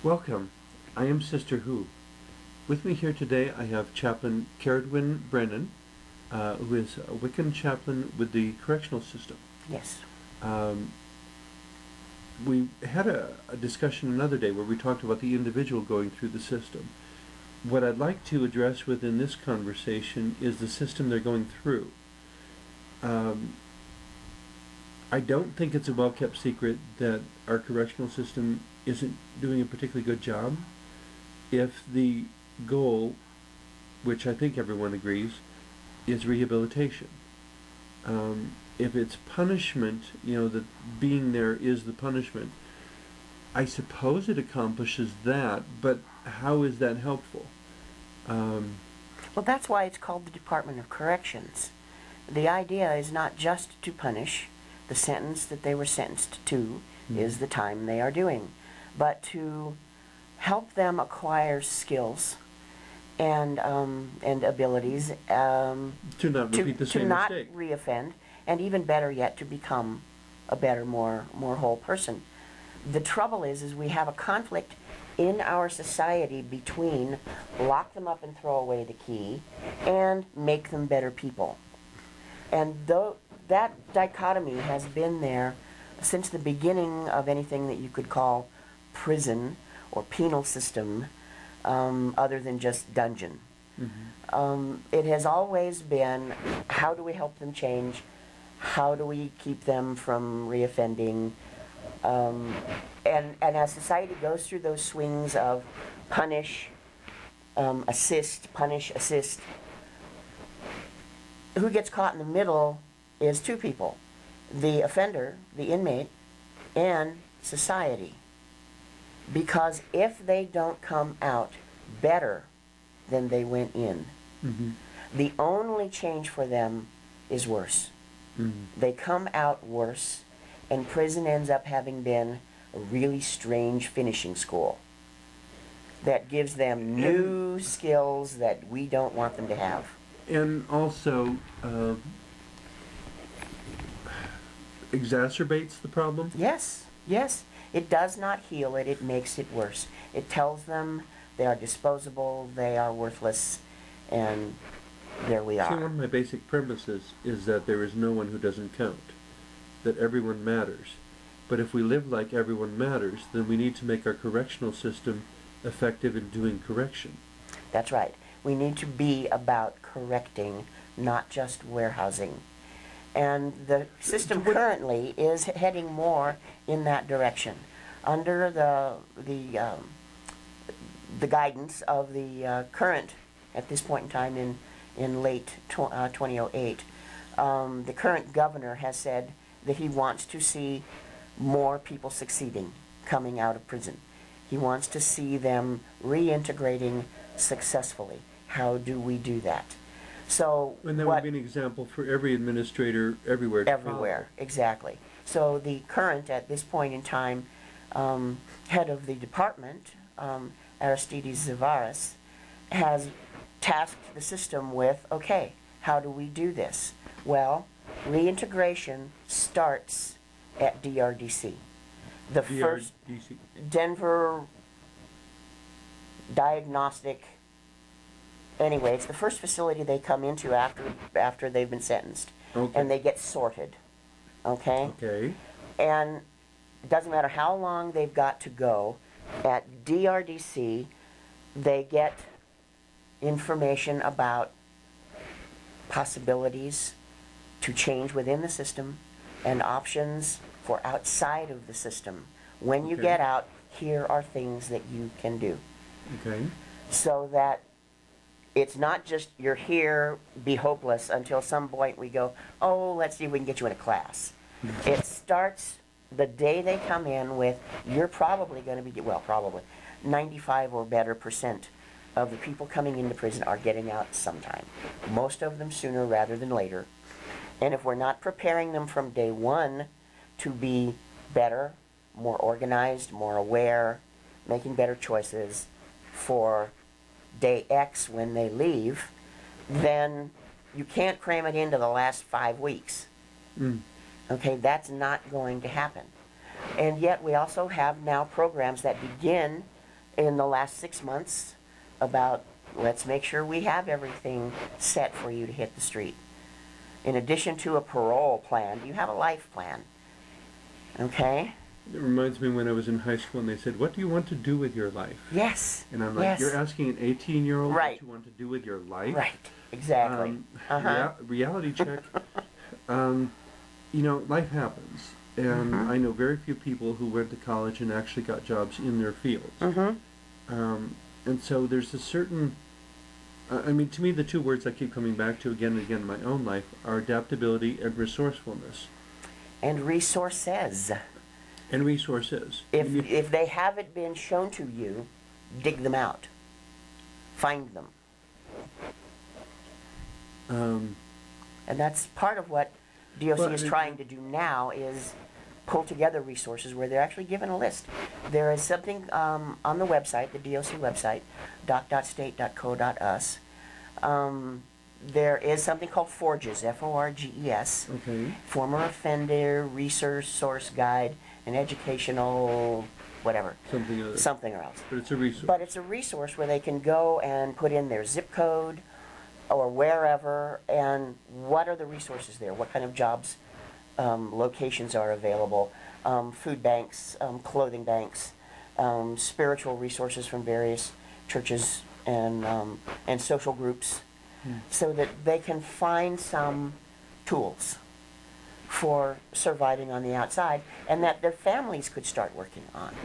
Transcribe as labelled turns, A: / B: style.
A: Welcome. I am Sister Who. With me here today I have Chaplain Carridwen Brennan, who is a Wiccan chaplain with the Correctional System.
B: Yes.
A: We had a discussion another day where we talked about the individual going through the system. What I'd like to address within this conversation is the system they're going through. I don't think it's a well-kept secret that our correctional system isn't doing a particularly good job. If the goal, which I think everyone agrees, is rehabilitation. If it's punishment, that being there is the punishment, I suppose it accomplishes that, but how is that helpful?
B: Well, that's why it's called the Department of Corrections. The idea is not just to punish. The sentence that they were sentenced to is the time they are doing, but to help them acquire skills and abilities
A: to not repeat the same
B: not
A: mistake.
B: reoffend, and even better yet, to become a better, more whole person. The trouble is we have a conflict in our society between lock them up and throw away the key and make them better people. And though that dichotomy has been there since the beginning of anything that you could call prison or penal system, other than just dungeon. It has always been, how do we help them change? How do we keep them from reoffending? And as society goes through those swings of punish, assist, punish, assist, who gets caught in the middle is two people: the offender, the inmate, and society. Because if they don't come out better than they went in, the only change for them is worse. They come out worse, and prison ends up having been a really strange finishing school that gives them new skills that we don't want them to have.
A: And also exacerbates the problem?
B: Yes, yes. It does not heal it, it makes it worse. It tells them they are disposable, they are worthless, and there we are.
A: See, one of my basic premises is that there is no one who doesn't count, that everyone matters. But if we live like everyone matters, then we need to make our correctional system effective in doing correction.
B: That's right. We need to be about correcting, not just warehousing. And the system currently is heading more in that direction. Under the guidance of the current, at this point in time in late 2008, the current governor has said that he wants to see more people succeeding coming out of prison. He wants to see them reintegrating successfully. How do we do that? So
A: and that would be an example for every administrator everywhere.
B: Everywhere, exactly. So the current, at this point in time, head of the department, Aristides Zavaris, has tasked the system with, okay, how do we do this? Well, reintegration starts at DRDC. The first Denver Diagnostic. Anyway, it's the first facility they come into after they've been sentenced, and they get sorted. Okay.
A: Okay.
B: And it doesn't matter how long they've got to go. At DRDC, they get information about possibilities to change within the system and options for outside of the system. When you get out, here are things that you can do.
A: Okay.
B: So that it's not just you're here, be hopeless, until some point we go, oh, let's see if we can get you in a class. It starts the day they come in with, you're probably going to be, well, probably 95 or better % of the people coming into prison are getting out sometime. Most of them sooner rather than later. And if we're not preparing them from day one to be better, more organized, more aware, making better choices for day X when they leave, then you can't cram it into the last 5 weeks. Okay, that's not going to happen. And yet we also have now programs that begin in the last 6 months about, let's make sure we have everything set for you to hit the street. In addition to a parole plan, you have a life plan. Okay?
A: It reminds me when I was in high school and they said, what do you want to do with your life?
B: Yes.
A: And I'm like,
B: yes.
A: you're asking an 18-year-old
B: Right.
A: what you want to do with your life?
B: Right. Exactly.
A: Reality check. You know, life happens. And I know very few people who went to college and actually got jobs in their fields. And so there's a certain, I mean, to me the two words I keep coming back to again and again in my own life are adaptability and resourcefulness.
B: And resources.
A: And resources.
B: If they haven't been shown to you, dig them out. Find them. And that's part of what DOC is trying to do now, is pull together resources where they're actually given a list. There is something on the website, the DOC website, doc.state.co.us. There is something called FORGES, F-O-R-G-E-S, Former Offender Resource Guide, an educational whatever. Something or else.
A: But it's a resource.
B: But it's a resource where they can go and put in their zip code or wherever, and what are the resources there? What kind of jobs, locations are available? Food banks, clothing banks, spiritual resources from various churches and social groups, so that they can find some tools for surviving on the outside, and that their families could start working on.